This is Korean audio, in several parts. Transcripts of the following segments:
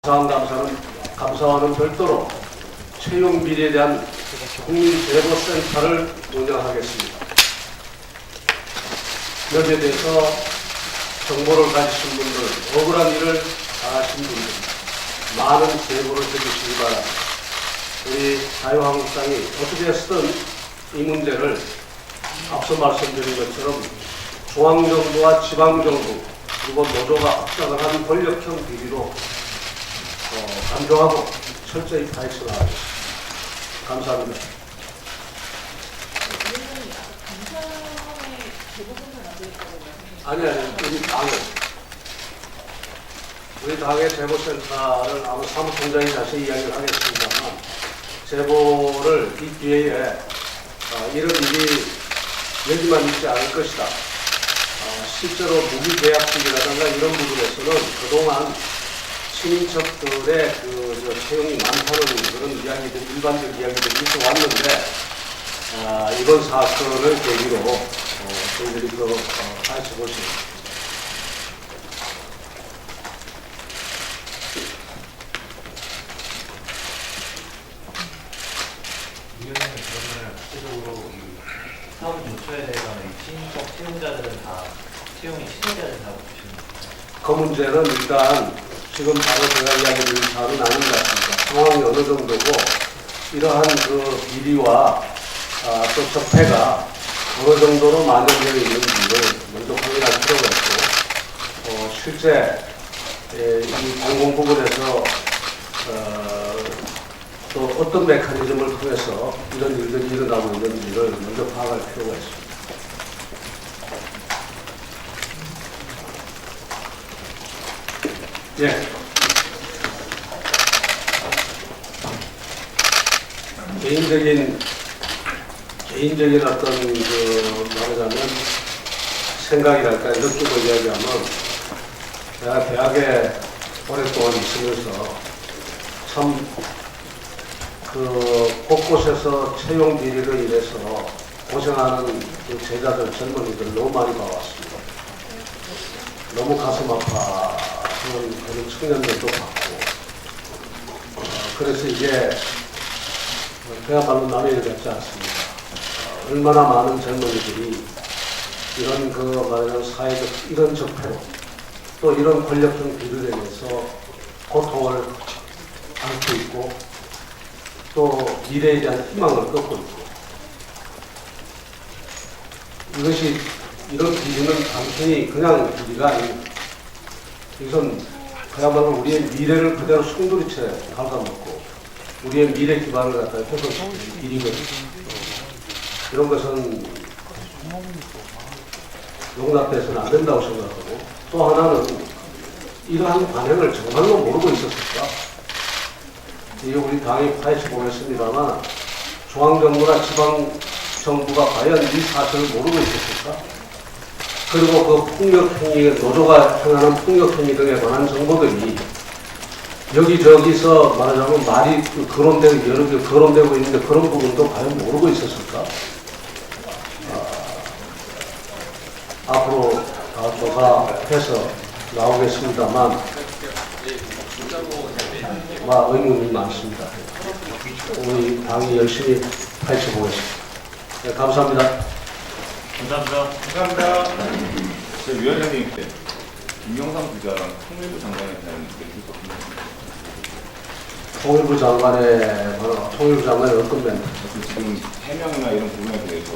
감사와는 별도로 채용 비리에 대한 국민제보센터를 운영하겠습니다. 여기에 대해서 정보를 가지신 분들, 억울한 일을 당하신 분들, 많은 제보를 해주시기 바랍니다. 우리 자유한국당이 어떻게 해서든 이 문제를 앞서 말씀드린 것처럼 중앙정부와 지방정부 그리고 노조가 합작을 한 권력형 비리로 간주하고 철저히 파헤쳐 나가겠습니다. 감사합니다. 아니, 우리 당의 제보센터를 아마 사무총장이 자세히 이야기를 하겠습니다만, 제보를 이 기회에 이런 일이 여기만 있지 않을 것이다. 실제로 무기계약직이라든가 이런 부분에서는 그동안 친인척들의 채용이 많다는 그런 이야기들, 일반적 이야기들이 있어 왔는데, 이번 사건을 계기로 저희들이 파헤쳐 보십니다. 위원장님, 그러면 구체적으로 사업 조처에 대해서는 친인척 채용자들은 다 채용이 신뢰자들 다 보시는 거예요? 그 문제는 일단 지금 바로 제가 이야기드릴 사안은 아닌 것 같습니다. 상황이 어느 정도고 이러한 비리와 또 적폐가 어느 정도로 만연되어 있는지를 먼저 확인할 필요가 있고, 실제 이 공공 부분에서 또 어떤 메커니즘을 통해서 이런 일들이 일어나고 있는지를 먼저 파악할 필요가 있습니다. 예. 개인적인 어떤 말하자면 생각이랄까 느낌을 이야기하면, 제가 대학에 오랫동안 있으면서 참 곳곳에서 채용 비리로 인해서 고생하는 제자들, 젊은이들 너무 많이 봐왔습니다. 너무 가슴 아파하는 그런 청년들도 봤고, 그래서 이게 그야말로 남의 일 같지 않습니다. 얼마나 많은 젊은이들이 이런 말하자면 사회적 이런 적폐로 또 이런 권력형 비리로 인해서 고통을 안고 있고 또 미래에 대한 희망을 꺾고 있고, 이런 비리는 단순히 그냥 비리가 아니고 이것은 그야말로 우리의 미래를 그대로 송두리째 갉아먹고 우리의 미래 기반을 갖다가 훼손시키는 비리거든요. 이런 것은 용납돼서는 안 된다고 생각하고, 또 하나는 이러한 관행을 정말로 모르고 있었을까? 이게 우리 당이 파헤쳐 보겠습니다만, 중앙정부나 지방정부가 과연 이 사실을 모르고 있었을까? 그리고 그 폭력행위, 노조가 행하는 폭력행위 등에 관한 정보들이 여기저기서 말하자면 말이 거론되고 여러 개 거론되고 있는데 그런 부분도 과연 모르고 있었을까? 앞으로 조사해서 나오겠습니다만 의문이 많습니다. 우리 당이 열심히 파헤쳐 보겠습니다. 네, 감사합니다. 감사합니다. 제 위원장님 때 김영삼 기자랑 통일부 장관에 대한 통일부 장관의 어떤 멘트? 지금 해명이나 이런 부분에 대해서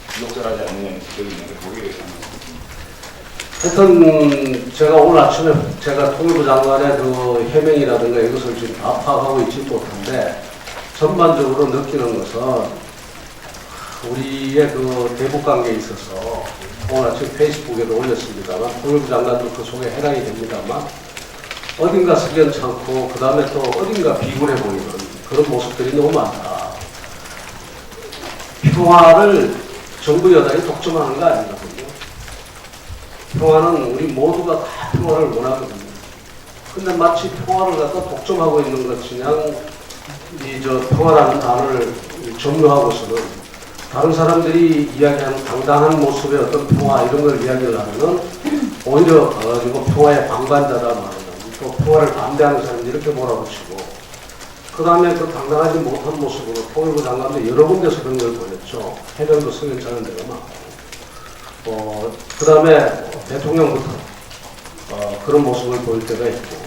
부적절하지 않느냐는 지적이 있는데 거기에 대해서 하여튼 제가 오늘 아침에 제가 통일부 장관의 해명이라든가 이것을 지금 다 파악하고 있지 못한데, 전반적으로 느끼는 것은 우리의 대북관계에 있어서 오늘 아침 페이스북에도 올렸습니다만, 통일부 장관도 그 속에 해당이 됩니다만, 어딘가 석연찮고 그 다음에 또 어딘가 비굴해 보이는 그런 모습들이 너무 많다. 평화를 정부 여당이 독점하는 거 아니거든요. 평화는 우리 모두가 다 평화를 원하거든요. 근데 마치 평화를 갖다 독점하고 있는 것이냥 평화라는 단어를 점유하고서는 다른 사람들이 이야기하는 당당한 모습의 어떤 평화 이런 걸 이야기를 하면은 오히려 평화의 방관자다 말하는, 또 통화를 반대하는 사람이 이렇게 몰아붙이고, 그 다음에 그 당당하지 못한 모습으로 통일부 장관도 여러 군데서 그런 걸 보였죠. 해병도 승인 차는 데가 많고, 그 다음에 대통령부터 그런 모습을 보일 때가 있고,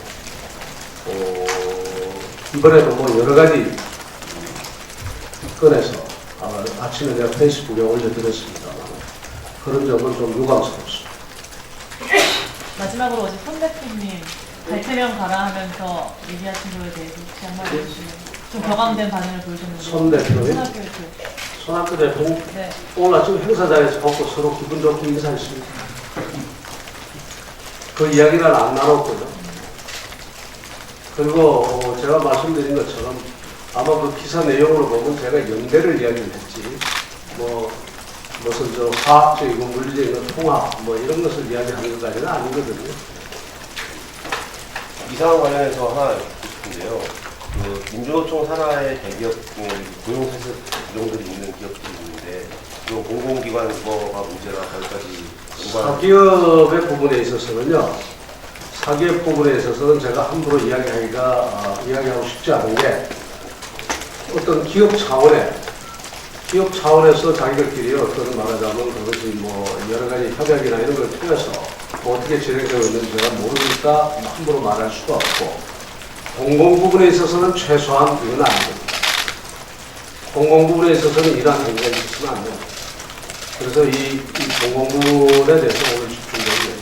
이번에도 뭐 여러 가지 꺼내서 아침에 내가 페이스북에 올려드렸습니다만 그런 점은 좀 유감스럽습니다. 마지막으로 어제 손 대표님 갈태명 가라 하면서 얘기하신 거에 대해서 혹시 한마디 해주시면 좀 격앙된 반응을 보이셨는데. 손 대표님? 손학규 손학규 대표님 네. 오늘 아침 행사장에서 보고 서로 기분 좋게 인사했습니다. 그 이야기는 안 나눴고요. 그리고 제가 말씀드린 것처럼 아마 그 기사 내용으로 보면 제가 연대를 이야기를 했지 무슨 저 화학적이고 물리적인 통합 뭐 이런 것을 이야기하는 것까지는 아니거든요. 이 사안 관련해서 하나 듣고 싶은데요. 그 민주노총 산하의 대기업 중에 고용 세습 규정들이 있는 기업들이 있는데 이 공공기관 뭐가 문제라 거기까지 사기업의 부분에 있어서는요. 사기업 부분에 있어서는 제가 함부로 이야기하고 싶지 않은 게 어떤 기업 차원에서 자기들끼리 어떤 말하자면 그것이 뭐 여러 가지 협약이나 이런 걸 통해서 어떻게 진행되고 있는지 제가 모르니까 함부로 말할 수가 없고, 공공 부분에 있어서는 최소한 이건 아닙니다. 공공 부분에 있어서는 이러한 행위가 있으면 안 됩니다. 그래서 이 공공 부분에 대해서 오늘 집중적으로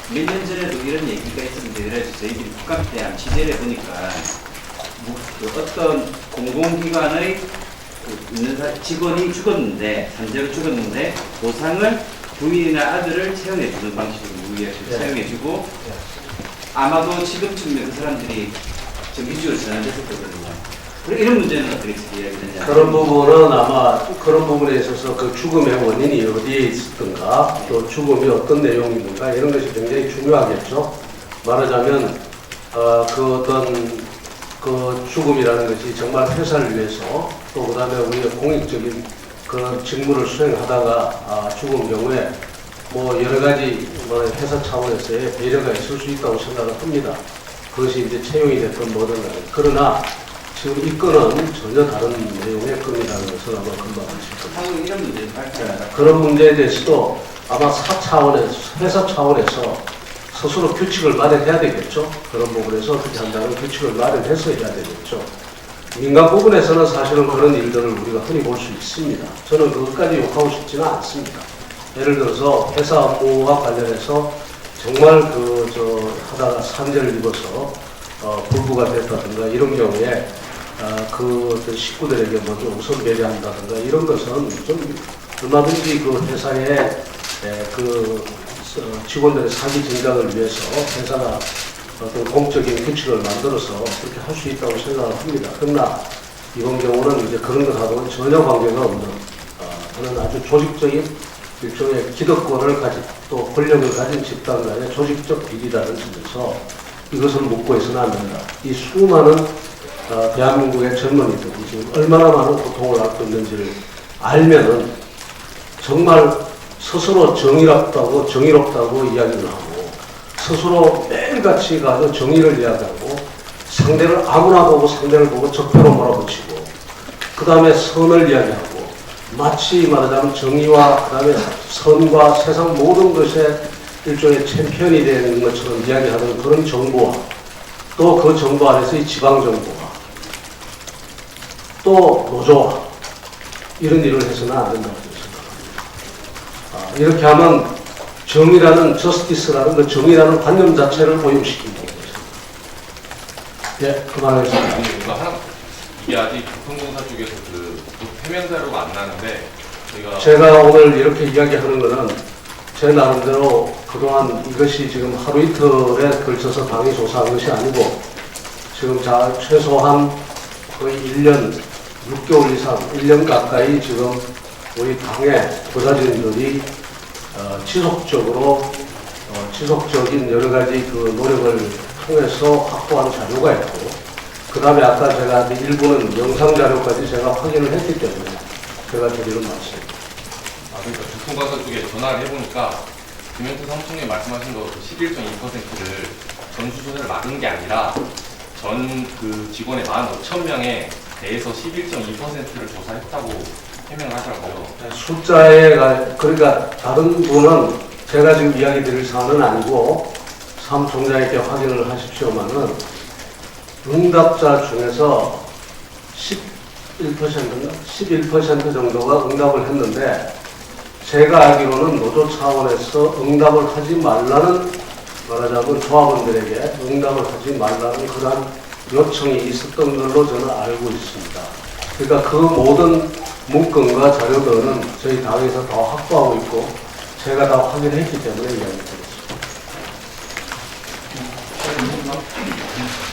몇 년 전에도 이런 얘기가 있었는데, 그래서 저희들이 국감 때 한 취재를 해보니까 어떤 공공기관의 직원이 죽었는데, 산재로 죽었는데 보상을 부인이나 아들을 채용해주는 방식으로 무리하게 채용해주고, 아마도 지금쯤에 그 사람들이 정규직으로 전환됐었거든요. 이런 문제는 어떻게 이야기되냐? 그런 부분은 아마 그런 부분에 있어서 그 죽음의 원인이 어디에 있었던가, 또 죽음이 어떤 내용인가 이런 것이 굉장히 중요하겠죠. 말하자면 그 어떤 그 죽음이라는 것이 정말 회사를 위해서, 또 그다음에 우리가 공익적인 그런 직무를 수행하다가 죽은 경우에 뭐 여러 가지 회사 차원에서의 배려가 있을 수 있다고 생각을 합니다. 그것이 이제 채용이 됐든 뭐든 간에. 그러나 지금 이 건은 전혀 다른 내용의 건이라는 것을 아마 금방 아실 겁니다. 한국 이런 문제를 발표한다. 그런 문제에 대해서도 아마 회사 차원에서 스스로 규칙을 마련해야 되겠죠. 그런 부분에서 어떻게 한다는 규칙을 마련해서 해야 되겠죠. 민간 부분에서는 사실은 그런 일들을 우리가 흔히 볼 수 있습니다. 저는 그것까지 욕하고 싶지는 않습니다. 예를 들어서 회사 업무와 관련해서 정말 하다가 산재를 입어서 불구가 됐다든가 이런 경우에 그 식구들에게 좀 우선 배려한다든가 이런 것은 좀 얼마든지 그 회사의 직원들의 사기 진작을 위해서 회사가 어떤 공적인 규칙을 만들어서 그렇게 할 수 있다고 생각을 합니다. 그러나 이번 경우는 이제 그런 것하고는 전혀 관계가 없는 저는 아주 조직적인 일종의 기득권을 가진 또 권력을 가진 집단 간의 조직적 비리라는 점에서 이것을 묻고 해서는 안 된다. 이 수많은 대한민국의 젊은이들이 지금 얼마나 많은 고통을 받고 있는지를 알면은 정말 스스로 정의롭다고 이야기를 하고, 스스로 매일같이 가서 정의를 이야기하고, 상대를 아무나 보고 상대를 보고 적폐로 몰아붙이고, 그 다음에 선을 이야기하고, 마치 말하자면 정의와 그 다음에 선과 세상 모든 것에 일종의 챔피언이 되는 것처럼 이야기하는 그런 정부와, 또 그 정부 안에서의 지방정부와, 또 노조와 이런 일을 해서는 안 된다고 생각합니다. 이렇게 하면 정의라는, 저스티스라는 그 정의라는 관념 자체를 오염시키는 거죠. 예, 그만하겠습니다. 이게 아직 교통공사 쪽에서 그 해명 자료가 안 나는데 제가 오늘 이렇게 이야기하는 거는 제 나름대로 그동안 이것이 지금 하루 이틀에 걸쳐서 당이 조사한 것이 아니고 지금 최소한 거의 1년 6개월 이상, 1년 가까이 지금 우리 당의 부사진들이 지속적인 여러 가지 그 노력을 통해서 확보한 자료가 있고, 그 다음에 아까 제가 일부는 영상 자료까지 제가 확인을 했기 때문에 제가 드리는 말씀입니다. 그러니까 교통공사 쪽에 전화를 해보니까 김현태 사무총장님 말씀하신 거 11.2%를 전수조사를 막은 게 아니라 전 그 직원의 15,000명에 대해서 11.2%를 조사했다고 해명을 하더라고요. 숫자에 그러니까 다른 분은 제가 지금 이야기 드릴 사안은 아니고 사무총장님께 확인을 하십시오만은 응답자 중에서 11%인가? 11% 정도가 응답을 했는데 제가 알기로는 노조 차원에서 응답을 하지 말라는 말하자면 조합원들에게 응답을 하지 말라는 그러한 요청이 있었던 걸로 저는 알고 있습니다. 그러니까 그 모든 문건과 자료들은 저희 당에서 다 확보하고 있고 제가 다 확인했기 때문에 이야기드립니다.